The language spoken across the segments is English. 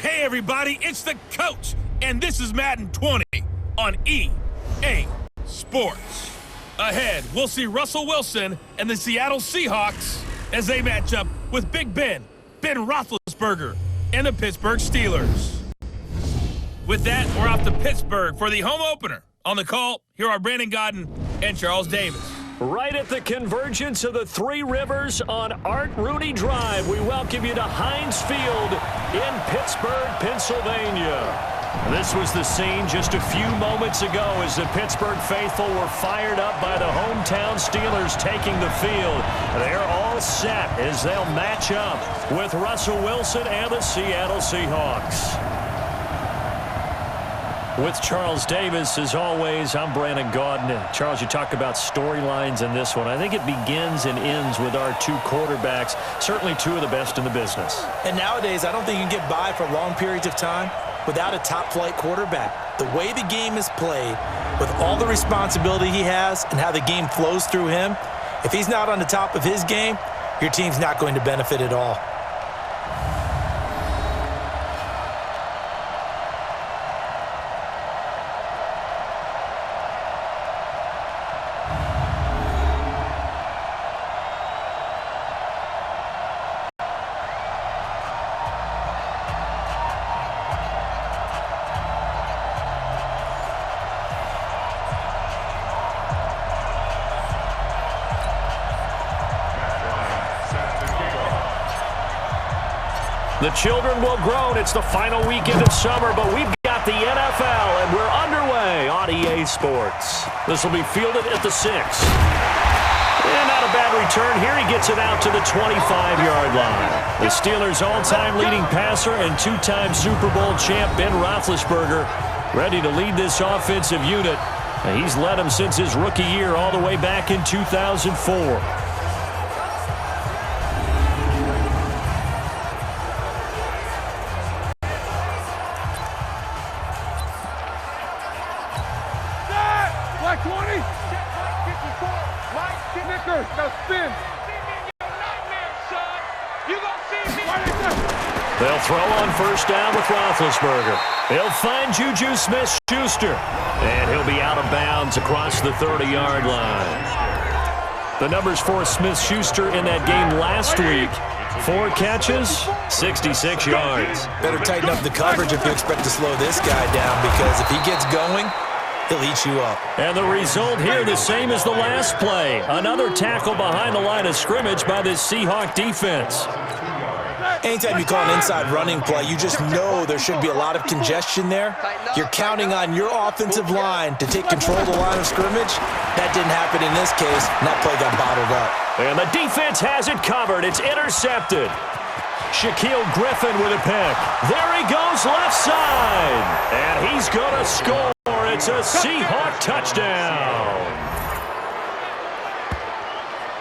Hey everybody, it's the coach, and this is Madden 20 on EA Sports. Ahead, we'll see Russell Wilson and the Seattle Seahawks as they match up with Big Ben Roethlisberger, and the Pittsburgh Steelers. With that, we're off to Pittsburgh for the home opener. On the call, here are Brandon Godden and Charles Davis. Right at the convergence of the Three Rivers on Art Rooney Drive, we welcome you to Heinz Field in Pittsburgh, Pennsylvania. This was the scene just a few moments ago as the Pittsburgh faithful were fired up by the hometown Steelers taking the field. They're all set as they'll match up with Russell Wilson and the Seattle Seahawks. With Charles Davis, as always, I'm Brandon Gaudin. Charles, you talk about storylines in this one. I think it begins and ends with our two quarterbacks, certainly two of the best in the business. And nowadays, I don't think you can get by for long periods of time without a top-flight quarterback. The way the game is played, with all the responsibility he has and how the game flows through him, if he's not on the top of his game, your team's not going to benefit at all. The children will groan. It's the final weekend of summer, but we've got the NFL, and we're underway on EA Sports. This will be fielded at the 6. And not a bad return here. He gets it out to the 25-yard line. The Steelers' all-time leading passer and two-time Super Bowl champ Ben Roethlisberger ready to lead this offensive unit. And he's led them since his rookie year all the way back in 2004. They'll throw on first down with Roethlisberger. He'll find Juju Smith-Schuster, and he'll be out of bounds across the 30-yard line. The numbers for Smith-Schuster in that game last week: 4 catches, 66 yards. Better tighten up the coverage if you expect to slow this guy down, because if he gets going, he'll eat you up. And the result here the same as the last play. Another tackle behind the line of scrimmage by this Seahawk defense. Anytime you call an inside running play, you just know there should be a lot of congestion there. You're counting on your offensive line to take control of the line of scrimmage. That didn't happen in this case, and that play got bottled up. And the defense has it covered. It's intercepted. Shaquille Griffin with a pick. There he goes left side. And he's going to score. It's a Seahawk touchdown.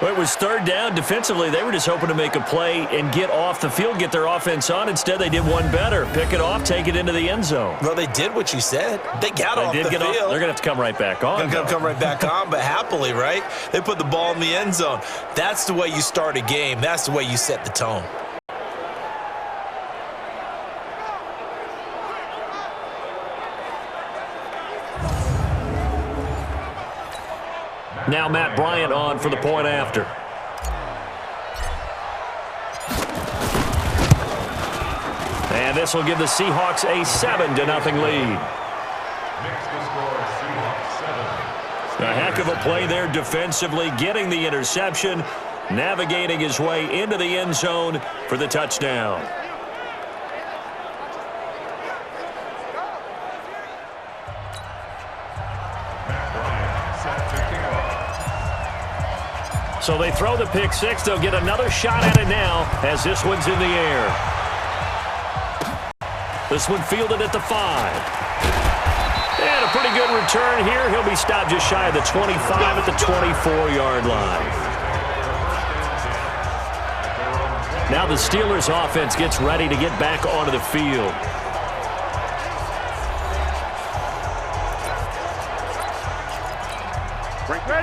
Well, it was third down. Defensively, they were just hoping to make a play and get off the field, get their offense on. Instead, they did one better. Pick it off, take it into the end zone. Well, they did what you said. They got off the field. They're going to have to come right back on. They're going to come right back on, but happily, right? They put the ball in the end zone. That's the way you start a game. That's the way you set the tone. Now Matt Bryant on for the point after. And this will give the Seahawks a 7-0 lead. A heck of a play there defensively, getting the interception, navigating his way into the end zone for the touchdown. So they throw the pick six. They'll get another shot at it now as this one's in the air. This one fielded at the 5. And a pretty good return here. He'll be stopped just shy of the 25 at the 24-yard line. Now the Steelers offense gets ready to get back onto the field.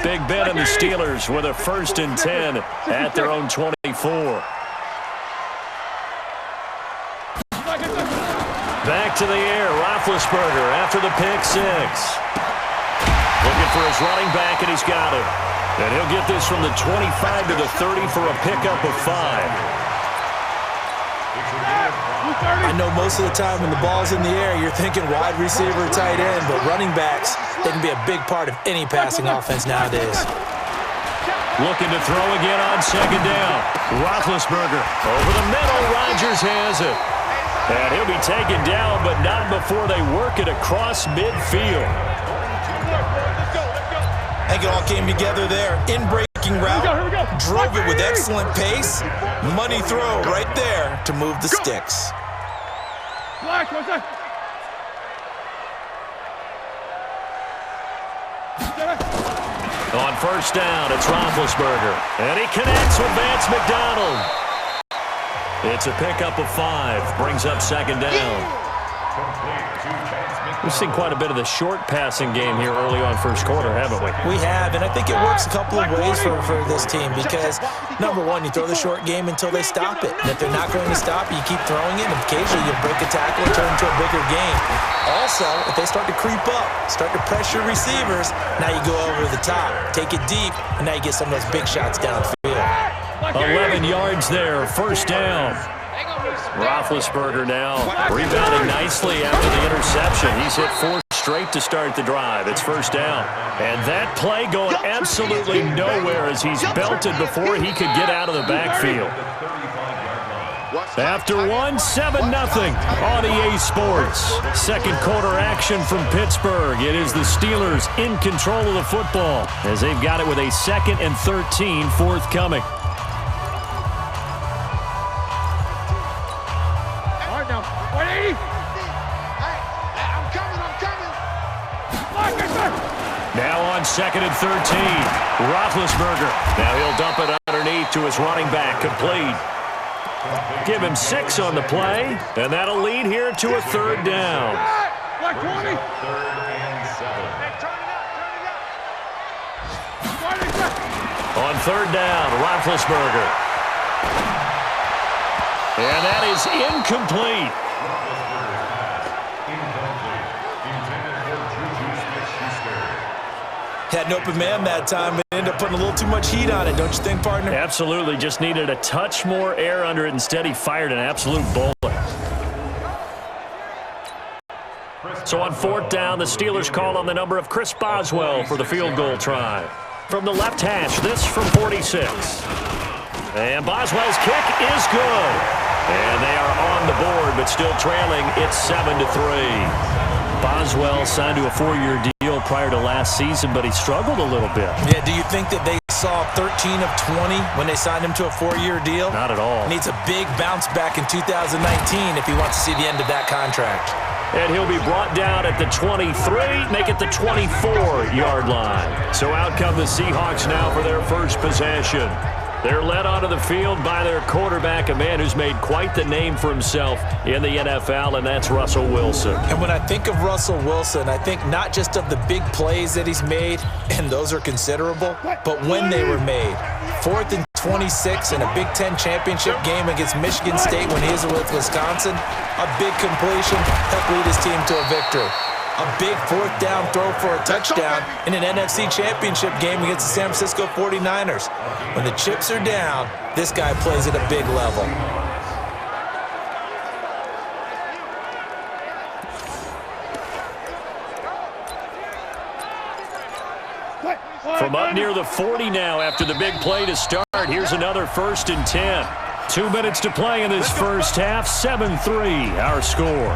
Big Ben and the Steelers with a 1st and 10 at their own 24. Back to the air. Roethlisberger after the pick six. Looking for his running back, and he's got it. And he'll get this from the 25 to the 30 for a pickup of 5. I know most of the time when the ball's in the air, you're thinking wide receiver, tight end, but running backs, they can be a big part of any passing offense nowadays. Looking to throw again on second down. Roethlisberger over the middle. Rodgers has it. And he'll be taken down, but not before they work it across midfield. I think it all came together there. In-breaking route, drove it with excellent pace. Money throw right there to move the sticks. On first down, it's Roethlisberger. And he connects with Vance McDonald. It's a pickup of 5. Brings up second down. We've seen quite a bit of the short passing game here early on first quarter, haven't we? We have, and I think it works a couple of ways for this team because, number one, you throw the short game until they stop it. And if they're not going to stop it, you keep throwing it, and occasionally you break a tackle and turn it into a bigger game. Also, if they start to creep up, start to pressure receivers, now you go over the top, take it deep, and now you get some of those big shots downfield. 11 yards there, first down. Roethlisberger now rebounding nicely after the interception. He's hit 4 straight to start the drive. It's first down. And that play going absolutely nowhere as he's belted before he could get out of the backfield. After 1, 7-0 on EA Sports. Second quarter action from Pittsburgh. It is the Steelers in control of the football as they've got it with a 2nd and 13 forthcoming. Now on 2nd and 13, Roethlisberger. Now he'll dump it underneath to his running back, complete. Give him 6 on the play, and that'll lead here to a 3rd down. On 3rd down, Roethlisberger. And that is incomplete. Had an open man that time, but ended up putting a little too much heat on it, don't you think, partner? Absolutely. Just needed a touch more air under it. Instead, he fired an absolute bullet. So on 4th down, the Steelers call on the number of Chris Boswell for the field goal try. From the left hash, this from 46. And Boswell's kick is good. And they are on the board, but still trailing. It's 7-3. Boswell signed to a 4-year deal prior to last season, but he struggled a little bit. Yeah, do you think that they saw 13 of 20 when they signed him to a 4-year deal? Not at all. Needs a big bounce back in 2019 if he wants to see the end of that contract. And he'll be brought down at the 23, make it the 24-yard line. So out come the Seahawks now for their first possession. They're led onto the field by their quarterback, a man who's made quite the name for himself in the NFL, and that's Russell Wilson. And when I think of Russell Wilson, I think not just of the big plays that he's made, and those are considerable, but when they were made. 4th and 26 in a Big Ten championship game against Michigan State when he was with Wisconsin. A big completion helped lead his team to a victory. A big 4th down throw for a touchdown in an NFC championship game against the San Francisco 49ers. When the chips are down, this guy plays at a big level. From up near the 40 now after the big play to start, here's another 1st and 10. 2 minutes to play in this first half, 7-3 our score.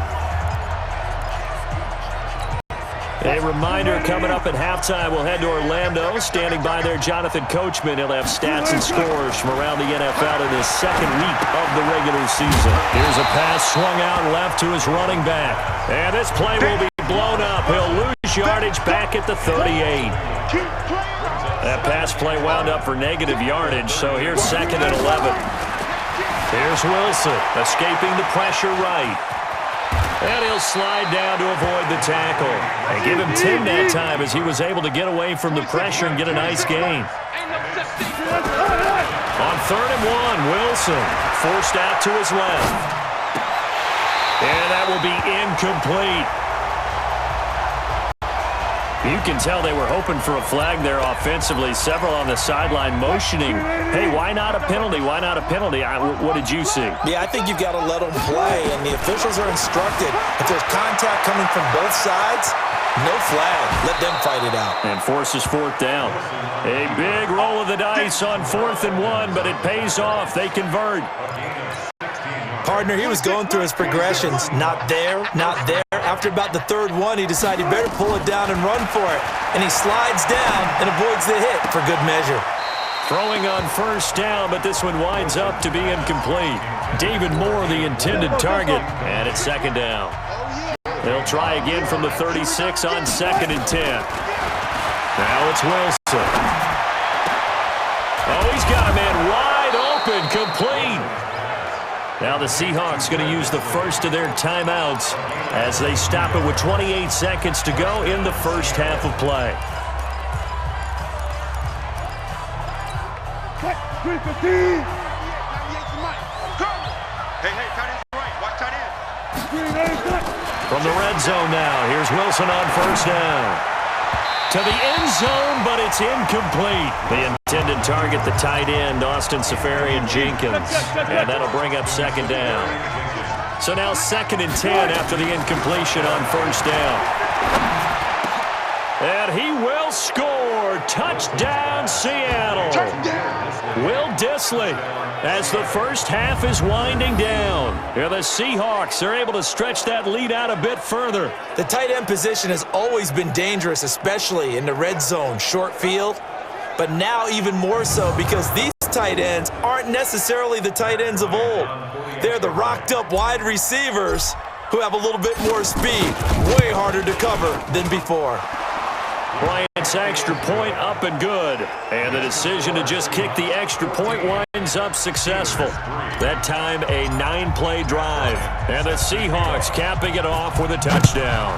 A reminder coming up at halftime, we'll head to Orlando. Standing by there, Jonathan Coachman. He'll have stats and scores from around the NFL in his 2nd week of the regular season. Here's a pass swung out left to his running back. And this play will be blown up. He'll lose yardage back at the 38. That pass play wound up for negative yardage, so here's 2nd and 11. Here's Wilson, escaping the pressure right. And he'll slide down to avoid the tackle. And give him 10 that time as he was able to get away from the pressure and get a nice gain. On 3rd and 1, Wilson forced out to his left. And that will be incomplete. You can tell they were hoping for a flag there offensively. Several on the sideline motioning, hey, why not a penalty? Why not a penalty? What did you see? Yeah, I think you've got to let them play, and the officials are instructed. If there's contact coming from both sides, no flag. Let them fight it out. And forces fourth down. A big roll of the dice on 4th and 1, but it pays off. They convert. Partner, he was going through his progressions. Not there, not there. After about the third one, he decided he better pull it down and run for it. And he slides down and avoids the hit for good measure. Throwing on first down, but this one winds up to be incomplete. David Moore, the intended target, and it's second down. They'll try again from the 36 on 2nd and 10. Now it's Wilson. Oh, he's got a man wide open, complete. Now the Seahawks going to use the first of their timeouts as they stop it with 28 seconds to go in the first half of play. From the red zone now, here's Wilson on first down. To the end zone, but it's incomplete. The intended target, the tight end, Austin Safarian-Jenkins. And that'll bring up second down. So now 2nd and 10 after the incompletion on first down. And he will score. Touchdown, Seattle. Will Dissly, as the first half is winding down. Here the Seahawks are able to stretch that lead out a bit further. The tight end position has always been dangerous, especially in the red zone, short field. But now even more so because these tight ends aren't necessarily the tight ends of old. They're the rocked-up wide receivers who have a little bit more speed, way harder to cover than before. Bryant's extra point up and good. And the decision to just kick the extra point winds up successful. That time a 9-play drive. And the Seahawks capping it off with a touchdown.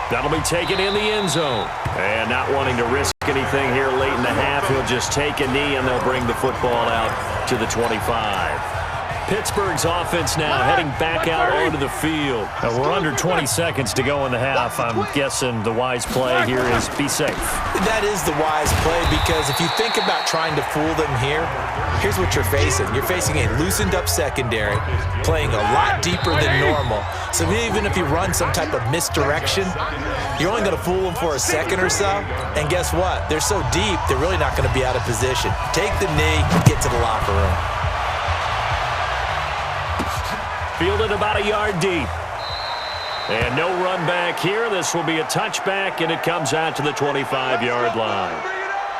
That'll be taken in the end zone. And not wanting to risk anything here late in the half, he'll just take a knee and they'll bring the football out to the 25. Pittsburgh's offense now heading back out onto the field. We're under 20 seconds to go in the half. I'm guessing the wise play here is be safe. That is the wise play because if you think about trying to fool them here, here's what you're facing. You're facing a loosened up secondary, playing a lot deeper than normal. So even if you run some type of misdirection, you're only going to fool them for a second or so. And guess what? They're so deep, they're really not going to be out of position. Take the knee and get to the locker room. Fielded about a yard deep. And no run back here. This will be a touchback, and it comes out to the 25-yard line.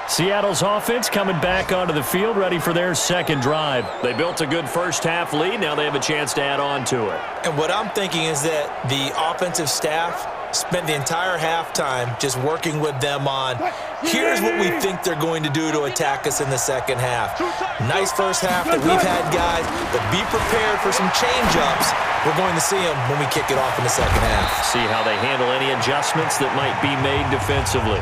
Seattle's offense coming back onto the field, ready for their second drive. They built a good first-half lead. Now they have a chance to add on to it. And what I'm thinking is that the offensive staff spent the entire halftime just working with them on, here's what we think they're going to do to attack us in the second half. Nice first half that we've had, guys, but be prepared for some change-ups. We're going to see them when we kick it off in the second half. See how they handle any adjustments that might be made defensively.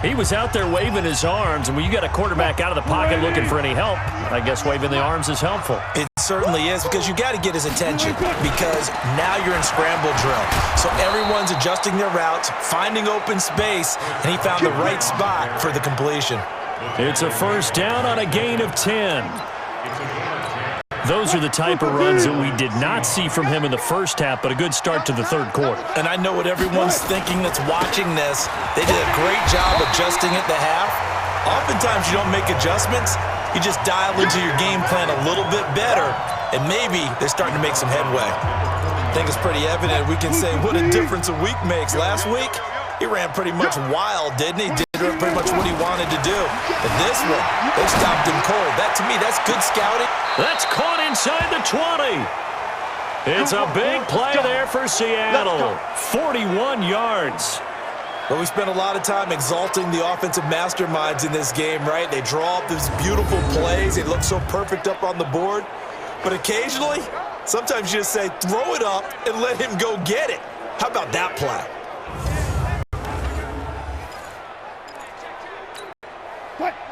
He was out there waving his arms, and when you got a quarterback out of the pocket looking for any help, I guess waving the arms is helpful. It certainly is, because you got to get his attention, because now you're in scramble drill. So everyone's adjusting their routes, finding open space, and he found the right spot for the completion. It's a first down on a gain of 10. Those are the type of runs that we did not see from him in the first half, but a good start to the third quarter. And I know what everyone's thinking that's watching this. They did a great job adjusting at the half. Oftentimes you don't make adjustments. You just dial into your game plan a little bit better, and maybe they're starting to make some headway. I think it's pretty evident. We can say what a difference a week makes. Last week, he ran pretty much wild, didn't he? Did pretty much what he wanted to do. But this one, they stopped him cold. That, to me, that's good scouting. That's caught inside the 20. It's a big play there for Seattle. 41 yards. Well, we spent a lot of time exalting the offensive masterminds in this game, right? They draw up these beautiful plays. They look so perfect up on the board. But occasionally, sometimes you just say, throw it up and let him go get it. How about that play?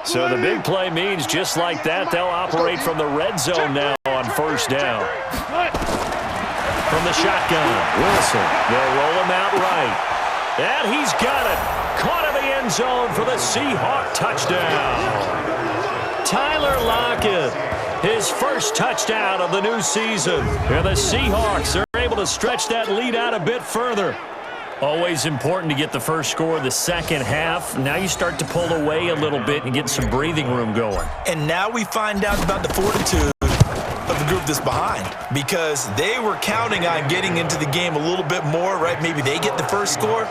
So the big play means just like that, they'll operate from the red zone now on first down. From the shotgun, Wilson. They'll roll him out right. And he's got it. Caught in the end zone for the Seahawks touchdown. Tyler Lockett, his first touchdown of the new season. And the Seahawks are able to stretch that lead out a bit further. Always important to get the first score of the second half. Now you start to pull away a little bit and get some breathing room going. And now we find out about the fortitude of the group that's behind, because they were counting on getting into the game a little bit more, right? Maybe they get the first score.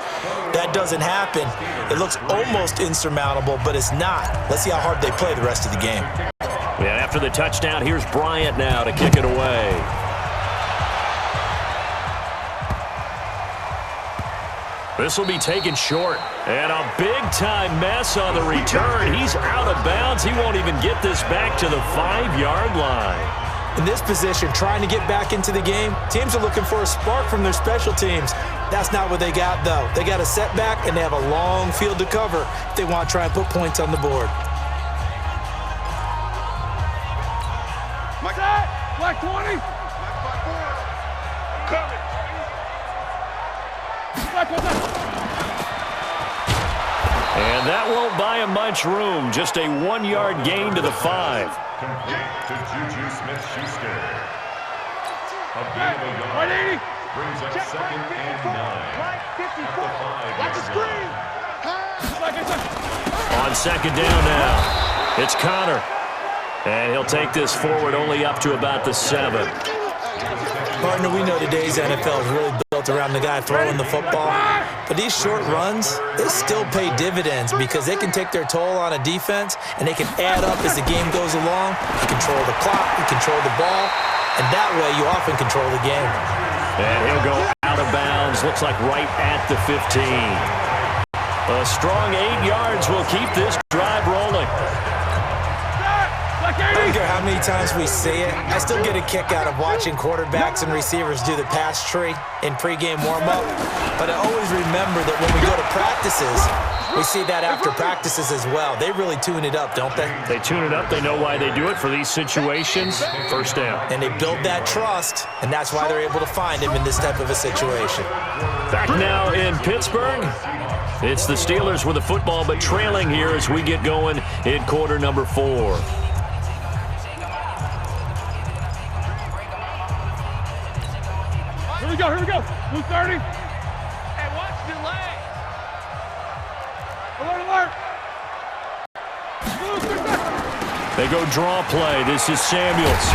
That doesn't happen. It looks almost insurmountable, but it's not. Let's see how hard they play the rest of the game. Yeah, after the touchdown, here's Bryant now to kick it away. This will be taken short. And a big-time mess on the return. He's out of bounds. He won't even get this back to the 5-yard line. In this position, trying to get back into the game, teams are looking for a spark from their special teams. That's not what they got, though. They got a setback, and they have a long field to cover if they want to try and put points on the board. Black 20. Coming. Black 1. And that won't buy him much room. Just a 1-yard gain to the 5. Complete to Juju Smith-Schuster. A gain of a yard 180. brings up second and 9. Black 54. Watch the screen. On second down now, it's Connor. And he'll take this forward only up to about the 7. Partner, we know today's NFL is really built around the guy throwing the football. But these short runs, they still pay dividends because they can take their toll on a defense and they can add up as the game goes along. You control the clock, you control the ball, and that way you often control the game. And he'll go out of bounds, looks like right at the 15. A strong 8 yards will keep this drive rolling. I don't care how many times we see it. I still get a kick out of watching quarterbacks and receivers do the pass tree in pregame warm-up. But I always remember that when we go to practices, we see that after practices as well. They really tune it up, don't they? They tune it up. They know why they do it for these situations. First down. And they build that trust, and that's why they're able to find him in this type of a situation. Back now in Pittsburgh. It's the Steelers with the football, but trailing here as we get going in quarter number 4. Here we go. Blue 30. Hey, watch the leg. Alert. Blue 30. They go draw play. This is Samuels.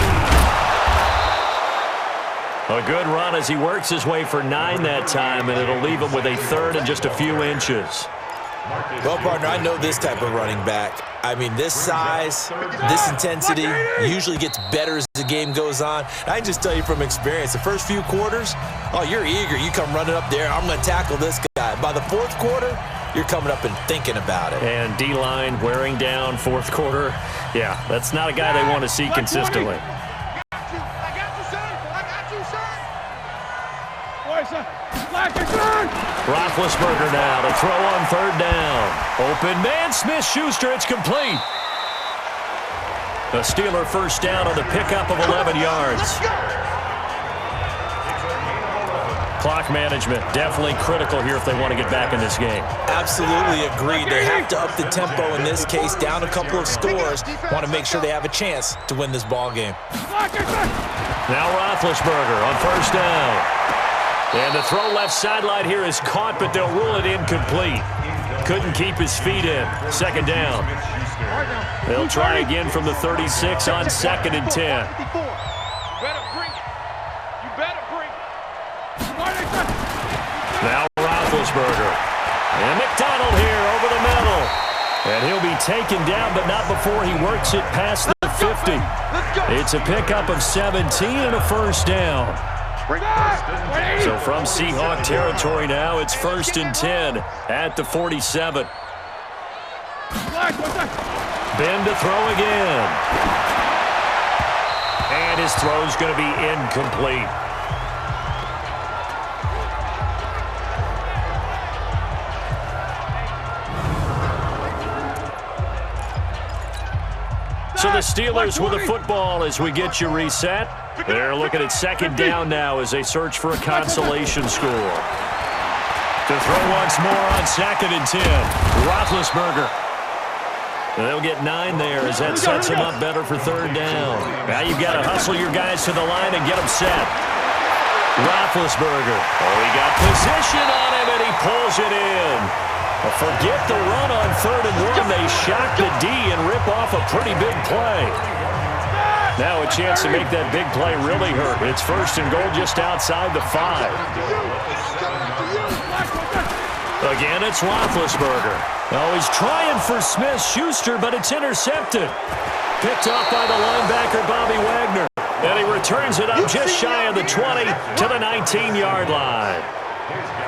A good run as he works his way for 9 that time, and it'll leave him with a 3rd and just a few inches. Well, partner, I know this type of running back. I mean, this size, this intensity usually gets better as the game goes on. I can just tell you from experience, the first few quarters, oh, you're eager. You come running up there, I'm going to tackle this guy. By the 4th quarter, you're coming up and thinking about it. And D-line wearing down 4th quarter. Yeah, that's not a guy they want to see consistently. Roethlisberger now to throw on 3rd down. Open man, Smith-Schuster, it's complete. The Steeler first down on the pickup of 11 yards. Clock management, definitely critical here if they want to get back in this game. Absolutely agreed. They have to up the tempo in this case, down a couple of scores. Want to make sure they have a chance to win this ball game. Now Roethlisberger on first down. And the throw left sideline here is caught, but they'll rule it incomplete. Couldn't keep his feet in. 2nd down. They'll try again from the 36 on 2nd and 10. Now Roethlisberger. And McDonald here over the middle. And he'll be taken down, but not before he works it past the 50. It's a pickup of 17 and a first down. So from Seahawk territory now, it's 1st and 10 at the 47. Ben to throw again. And his throw's going to be incomplete. So the Steelers with the football as we get you reset. They're looking at second down now as they search for a consolation score. To throw once more on 2nd and 10. Roethlisberger. They'll get 9 there as that sets them up better for 3rd down. Now you've got to hustle your guys to the line and get them set. Roethlisberger. Oh, he got position on him, and he pulls it in. Well, forget the run on 3rd and 1. They shock the D and rip off a pretty big play. Now a chance to make that big play really hurt. It's 1st and goal just outside the 5. Again, it's Roethlisberger. Oh, he's trying for Smith-Schuster, but it's intercepted. Picked off by the linebacker, Bobby Wagner. And he returns it up just shy of the 20 to the 19-yard line.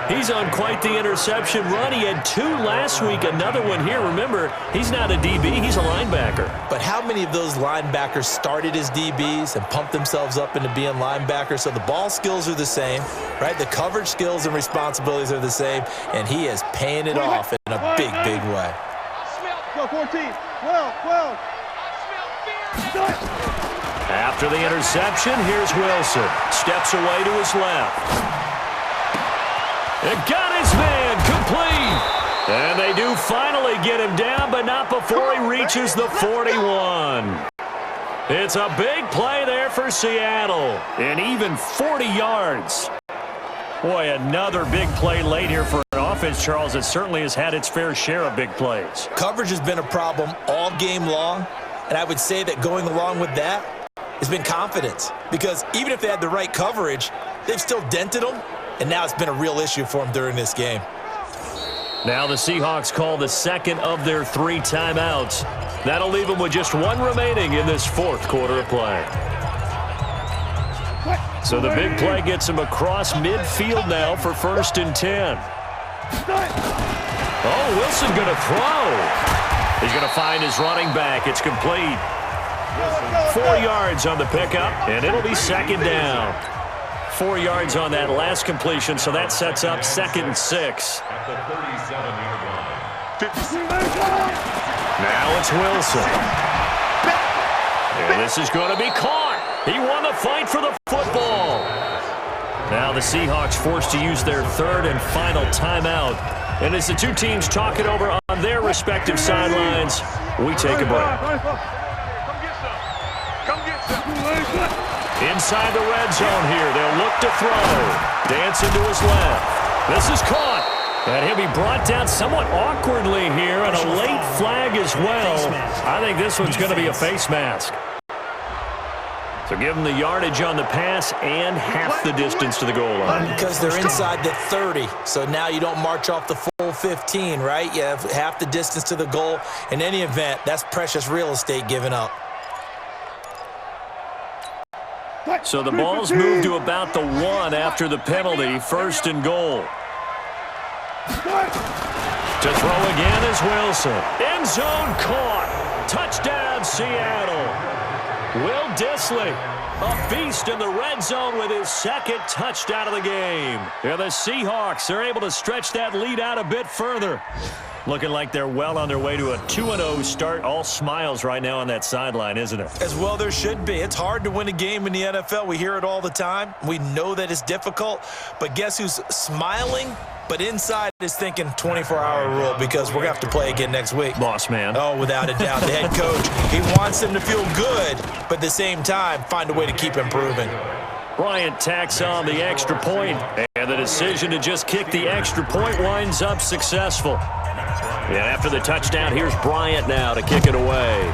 He's on quite the interception run. He had 2 last week, another one here. Remember, he's not a DB, he's a linebacker. But how many of those linebackers started as DBs and pumped themselves up into being linebackers? So the ball skills are the same, right? The coverage skills and responsibilities are the same, and he is paying it off in a big, big way. Go 14. 12. After the interception, here's Wilson. Steps away to his left. It got his man complete. And they do finally get him down, but not before he reaches the 41. It's a big play there for Seattle. And even 40 yards. Boy, another big play late here for an offense, Charles, that certainly has had its fair share of big plays. Coverage has been a problem all game long. And I would say that going along with that has been confidence. Because even if they had the right coverage, they've still dented them. And now it's been a real issue for them during this game. Now the Seahawks call the 2nd of their 3 timeouts. That'll leave them with just 1 remaining in this 4th quarter of play. So the big play gets them across midfield now for 1st and 10. Oh, Wilson going to throw. He's going to find his running back. It's complete. 4 yards on the pickup, and it'll be 2nd down. 4 yards on that last completion, so that sets up 2nd and 6. At the 37-yard line. Now it's Wilson. And this is going to be caught. He won the fight for the football. Now the Seahawks forced to use their 3rd and final timeout. And as the 2 teams talk it over on their respective sidelines, we take a break. Come get some. Inside the red zone here, they'll look to throw. Dancing to his left. This is caught. And he'll be brought down somewhat awkwardly here, and a late flag as well. I think this one's going to be a face mask. So give them the yardage on the pass and half the distance to the goal line. Because they're inside the 30, so now you don't march off the full 15, right? You have half the distance to the goal. In any event, that's precious real estate given up. So the ball's moved to about the 1 after the penalty, 1st and goal. To throw again is Wilson. End zone caught. Touchdown, Seattle. Will Dissly, a beast in the red zone with his 2nd touchdown of the game. Yeah, the Seahawks are able to stretch that lead out a bit further. Looking like they're well on their way to a 2-0 start. All smiles right now on that sideline, isn't it? As well there should be. It's hard to win a game in the NFL. We hear it all the time. We know that it's difficult. But guess who's smiling? But inside is thinking 24-hour rule because we're going to have to play again next week. Boss man. Oh, without a doubt. The head coach, he wants them to feel good, but at the same time, find a way to keep improving. Bryant tacks on the extra point, and the decision to just kick the extra point winds up successful. And after the touchdown, here's Bryant now to kick it away.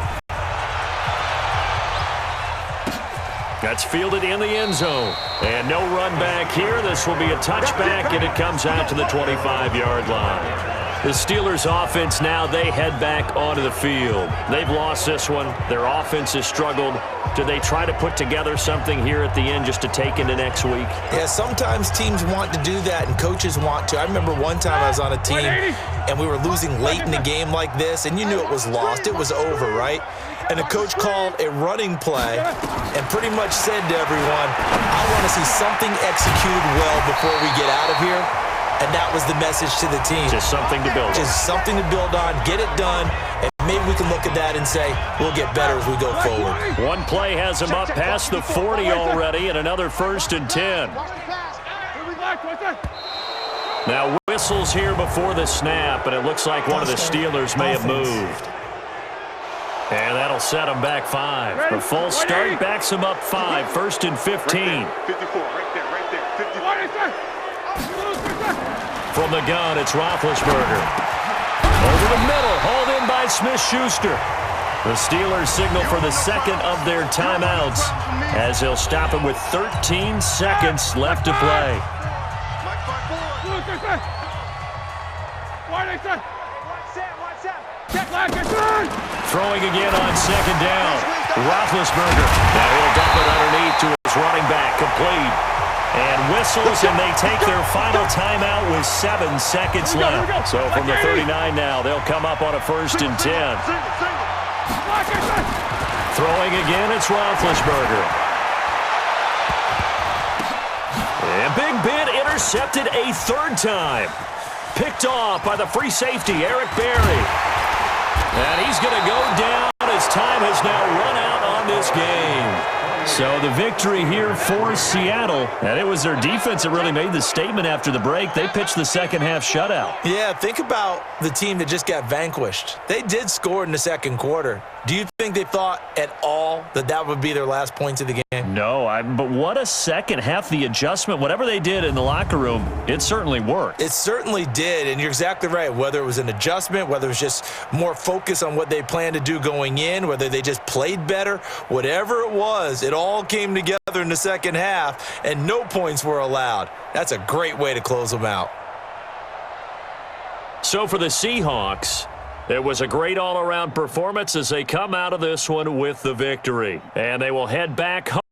That's fielded in the end zone. And no run back here. This will be a touchback, and it comes out to the 25-yard line. The Steelers' offense now, they head back onto the field. They've lost this one. Their offense has struggled. Do they try to put together something here at the end just to take into next week? Yeah, sometimes teams want to do that and coaches want to. I remember one time I was on a team and we were losing late in the game like this, and you knew it was lost. It was over, right? And the coach called a running play and pretty much said to everyone, I want to see something executed well before we get out of here. And that was the message to the team. Just something to build on. Just something to build on, get it done, and maybe we can look at that and say we'll get better as we go forward. One play has him up past the 40 already, and another 1st and 10. Now whistles here before the snap, and it looks like one of the Steelers may have moved. And that'll set him back 5. The false start backs him up 5, 1st and 15. 54, right there, 54. From the gun, it's Roethlisberger. Over the middle, hauled in by Smith-Schuster. The Steelers signal for the second of their timeouts as they'll stop him with 13 seconds left to play. Throwing again on 2nd down. Roethlisberger. Now he'll dump it underneath to his running back, complete. And whistles, and they take their final timeout with 7 seconds left. So from the 39 now, they'll come up on a 1st and 10. Throwing again, it's Roethlisberger. And Big Ben intercepted a 3rd time. Picked off by the free safety, Eric Berry. And he's going to go down as time has now run out on this game. So the victory here for Seattle, and it was their defense that really made the statement after the break. They pitched the second half shutout. Yeah, think about the team that just got vanquished. They did score in the 2nd quarter. Do you think they thought at all that that would be their last points of the game? No, but what a second half. The adjustment, whatever they did in the locker room, it certainly worked. It certainly did, and you're exactly right. Whether it was an adjustment, whether it was just more focus on what they planned to do going in, whether they just played better, whatever it was, it all came together in the second half, and no points were allowed. That's a great way to close them out. So for the Seahawks, it was a great all-around performance as they come out of this one with the victory. And they will head back home.